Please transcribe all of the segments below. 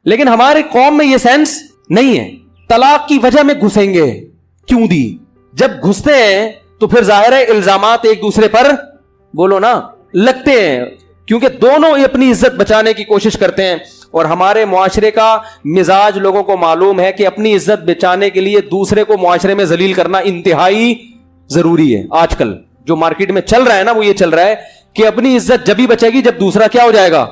لیکن ہمارے قوم میں یہ سینس نہیں ہے. طلاق کی وجہ میں گھسیں گے, کیوں دی؟ جب گھستے ہیں تو پھر ظاہر ہے الزامات ایک دوسرے پر بولو نا لگتے ہیں, کیونکہ دونوں اپنی عزت بچانے کی کوشش کرتے ہیں. اور ہمارے معاشرے کا مزاج لوگوں کو معلوم ہے کہ اپنی عزت بچانے کے لیے دوسرے کو معاشرے میں ذلیل کرنا انتہائی ضروری ہے. آج کل جو مارکیٹ میں چل رہا ہے نا وہ یہ چل رہا ہے کہ اپنی عزت جب ہی بچے گی جب دوسرا کیا ہو جائے گا,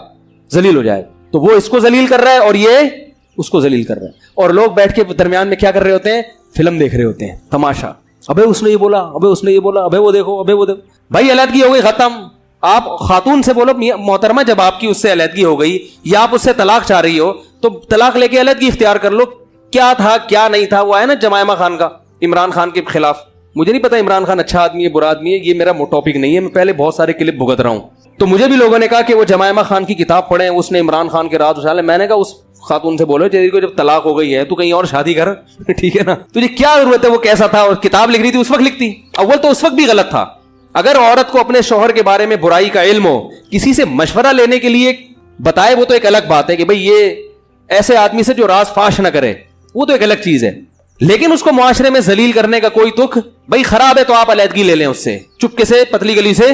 ذلیل ہو جائے گا. تو وہ اس کو ذلیل کر رہا ہے اور یہ اس کو ذلیل کر رہا ہے, اور لوگ بیٹھ کے درمیان میں کیا کر رہے ہوتے ہیں, فلم دیکھ رہے ہوتے ہیں, تماشا. ابے اس نے یہ بولا, ابے اس نے یہ بولا, ابے وہ دیکھو, ابے وہ دیکھو. بھائی علیحدگی ہو گئی, ختم. آپ خاتون سے بولو محترمہ جب آپ کی اس سے علیحدگی ہو گئی یا آپ اس سے طلاق چاہ رہی ہو تو طلاق لے کے علیحدگی اختیار کر لو. کیا تھا کیا نہیں تھا, وہ ہے نا جمائمہ خان کا عمران خان کے خلاف. مجھے نہیں پتا عمران خان اچھا آدمی ہے برا آدمی ہے, یہ میرا ٹاپک نہیں ہے. میں پہلے بہت سارے کلپ بھگت رہا ہوں, تو مجھے بھی لوگوں نے کہا کہ وہ جمائمہ خان کی کتاب پڑھیں, اس نے عمران خان کے راز اچھالے. میں نے کہا اس خاتون سے بولو تیری کو جب طلاق ہو گئی ہے تو کہیں اور شادی کر, ٹھیک ہے نا, تجھے کیا ضرورت ہے وہ کیسا تھا, اور کتاب لکھ رہی تھی اس وقت لکھتی. اول تو اس وقت بھی غلط تھا. اگر عورت کو اپنے شوہر کے بارے میں برائی کا علم ہو, کسی سے مشورہ لینے کے لیے بتائے, وہ تو ایک الگ بات ہے کہ بھئی یہ ایسے آدمی سے جو راز فاش نہ کرے, وہ تو ایک الگ چیز ہے. لیکن اس کو معاشرے میں ذلیل کرنے کا کوئی تک, بھئی خراب ہے تو آپ علیحدگی لے لیں اس سے, چپکے سے پتلی گلی سے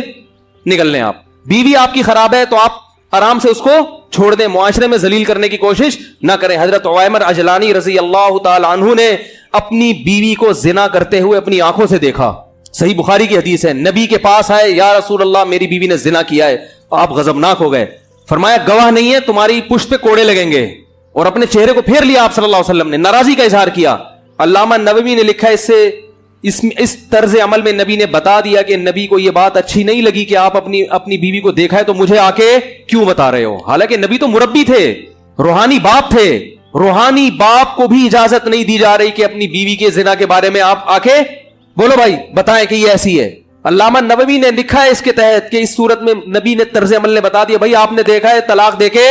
نکل لیں. آپ بیوی آپ کی خراب ہے تو آپ آرام سے اس کو چھوڑ دیں, معاشرے میں ذلیل کرنے کی کوشش نہ کریں. حضرت عویمر اجلانی رضی اللہ تعالی عنہ نے اپنی بیوی کو زنا کرتے ہوئے اپنی آنکھوں سے دیکھا. صحیح بخاری کی حدیث ہے. نبی کے پاس آئے, یا رسول اللہ میری بیوی نے زنا کیا ہے. آپ غضبناک ہو گئے, فرمایا گواہ نہیں ہے, تمہاری پشت پہ کوڑے لگیں گے, اور اپنے چہرے کو پھیر لیا آپ صلی اللہ علیہ وسلم نے, ناراضی کا اظہار کیا. علامہ نووی نے لکھا اس طرز عمل میں نبی نے بتا دیا کہ نبی کو یہ بات اچھی نہیں لگی کہ آپ اپنی بیوی کو دیکھا ہے تو مجھے آ کے کیوں بتا رہے ہو. حالانکہ نبی تو مربی تھے, روحانی باپ تھے, روحانی باپ کو بھی اجازت نہیں دی جا رہی کہ اپنی بیوی کے زنا کے بارے میں آپ آ کے بولو بھائی بتائیں کہ یہ ایسی ہے. علامہ نووی نے لکھا ہے اس کے تحت کہ اس صورت میں نبی نے طرز عمل نے بتا دیا, بھائی آپ نے دیکھا ہے طلاق دے کے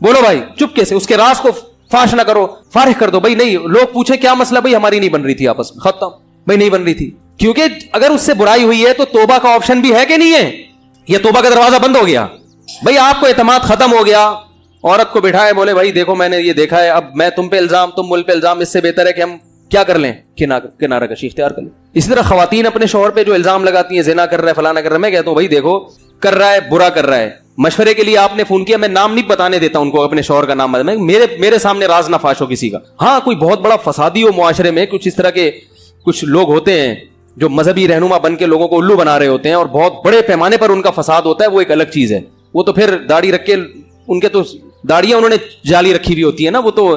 بولو بھائی چپکے سے اس کے راز کو فاش نہ کرو, فارغ کر دو. بھائی نہیں, لوگ پوچھیں کیا مسئلہ, بھائی ہماری نہیں بن رہی تھی آپس میں, ختم. بھائی نہیں بن رہی تھی, کیونکہ اگر اس سے برائی ہوئی ہے تو توبہ کا آپشن بھی ہے کہ نہیں ہے, یہ توبہ کا دروازہ بند ہو گیا. بھائی آپ کو اعتماد ختم ہو گیا, عورت کو بٹھائے, بولے بھائی دیکھو میں نے یہ دیکھا ہے, اب میں تم پہ الزام تم مل پہ الزام, اس سے بہتر ہے کہ ہم کیا کر لیں, کنارہ کشی اختیار کر لیں. اسی طرح خواتین اپنے شوہر پہ جو الزام لگاتی ہیں, زنا کر رہا ہے فلانا کر رہا ہے, میں کہتا ہوں بھائی دیکھو کر رہا ہے برا کر رہا ہے, مشورے کے لیے آپ نے فون کیا, میں نام نہیں بتانے دیتا ان کو, اپنے شوہر کا نام میرے سامنے راز نہ فاش ہو کسی کا. ہاں کوئی بہت بڑا فسادی ہو معاشرے میں, کچھ اس طرح کے کچھ لوگ ہوتے ہیں جو مذہبی رہنما بن کے لوگوں کو الو بنا رہے ہوتے ہیں اور بہت بڑے پیمانے پر ان کا فساد ہوتا ہے, وہ ایک الگ چیز ہے. وہ تو پھر داڑھی رکھ کے, ان کے تو داڑیاں انہوں نے جالی رکھی ہوئی ہوتی ہے نا, وہ تو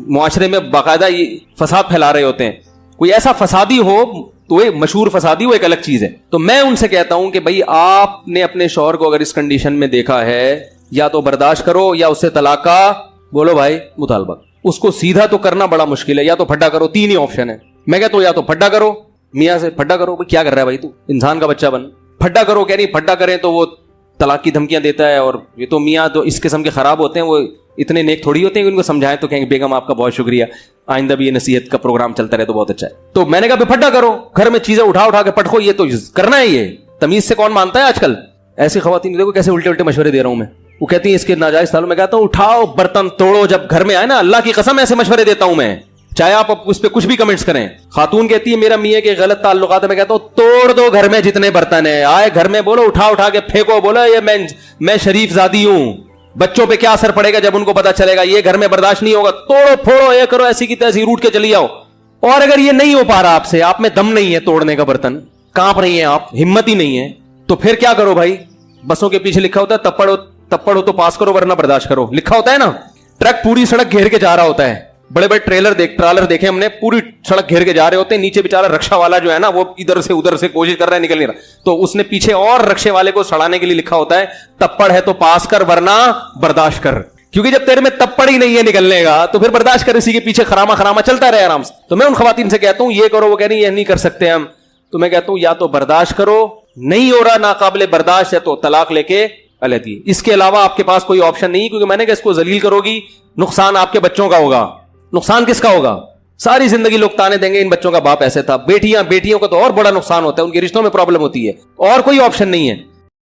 معاشرے میں باقاعدہ یہ فساد پھیلا رہے ہوتے ہیں. کوئی ایسا فسادی ہو تو ایک مشہور فسادی, وہ ایک الگ چیز ہے. تو میں ان سے کہتا ہوں کہ بھائی آپ نے اپنے شوہر کو اگر اس کنڈیشن میں دیکھا ہے, یا تو برداشت کرو یا اس سے طلاق کا بولو بھائی مطالبہ. اس کو سیدھا تو کرنا بڑا مشکل ہے, یا تو پھڈا کرو, 3 ہی آپشن ہے. میں کہتا ہوں یا تو پھڈا کرو, میاں سے پھڈا کرو, کیا کر رہا ہے بھائی تو, انسان کا بچہ بن, پھڈا کرو. کہہ نہیں پھڈا کریں تو وہ طلاق کی دھمکیاں دیتا ہے, اور یہ تو میاں تو اس قسم کے خراب ہوتے ہیں, وہ اتنے نیک تھوڑی ہوتے ہیں کہ ان کو سمجھائیں تو کہیں گے بیگم آپ کا بہت شکریہ, آئندہ بھی یہ نصیحت کا پروگرام چلتا رہے تو بہت اچھا ہے. تو میں نے کہا پھڈا کرو, گھر میں چیزیں اٹھا کے پٹکو, یہ تو کرنا ہے, یہ تمیز سے کون مانتا ہے آج کل. ایسی خواتین دیکھو کیسے الٹے مشورے دے رہا ہوں میں, وہ کہتی ہیں اس کے ناجائز تعلق. میں کہتا ہوں اٹھاؤ برتن توڑو, جب گھر میں آئے نا, اللہ کی قسم ایسے مشورے دیتا ہوں میں, چاہے آپ اس پہ کچھ بھی کمنٹس کریں. خاتون کہتی ہے میرا میاں کے غلط تعلقات ہے, میں کہتا ہوں توڑ دو گھر میں جتنے برتن ہیں, آئے گھر میں بولو اٹھا کے پھینکو, بولو یہ میں شریف زادی ہوں, بچوں پہ کیا اثر پڑے گا جب ان کو پتا چلے گا, یہ گھر میں برداشت نہیں ہوگا, توڑو پھوڑو, یہ کرو, ایسی کی تیسی روٹ کے چلی جاؤ. اور اگر یہ نہیں ہو پا رہا آپ سے, آپ میں دم نہیں ہے توڑنے کا برتن, کانپ رہی ہیں آپ, ہمت ہی نہیں ہے, تو پھر کیا کرو بھائی. بسوں کے پیچھے لکھا ہوتا ہے تپڑ ہو تو پاس کرو ورنہ برداشت کرو, لکھا ہوتا ہے نا. ٹرک پوری سڑک گھیر کے جا رہا ہوتا ہے, بڑے بڑے ٹرالر دیکھے ہم نے, پوری سڑک گھیر کے جا رہے ہوتے ہیں, نیچے بیچارہ رکشا والا جو ہے نا وہ ادھر سے کوشش کر رہا ہے, نکل نہیں رہا, تو اس نے پیچھے اور رکشے والے کو سڑانے کے لیے لکھا ہوتا ہے تپڑ ہے تو پاس کر ورنہ برداشت کر, کیونکہ جب تیرے میں تپڑ ہی نہیں ہے نکلنے کا تو پھر برداشت کر, اسی کے پیچھے خراما چلتا رہے آرام سے. تو میں ان خواتین سے کہتا ہوں یہ کرو, وہ کہہ رہی یہ نہیں کر سکتے ہم, تو میں کہتا ہوں یا تو برداشت کرو, نہیں ہو رہا ناقابل برداشت ہے تو طلاق لے کے علیحدگی, اس کے علاوہ آپ کے پاس کوئی آپشن نہیں, کیونکہ میں نے کہا اس کو ذلیل کرو گی, نقصان آپ کے بچوں کا ہوگا. نقصان کس کا ہوگا, ساری زندگی لوگ تانے دیں گے ان بچوں کا باپ ایسے تھا. بیٹیوں کا تو اور بڑا نقصان ہوتا ہے, ان کے رشتوں میں پرابلم ہوتی ہے, اور کوئی آپشن نہیں ہے.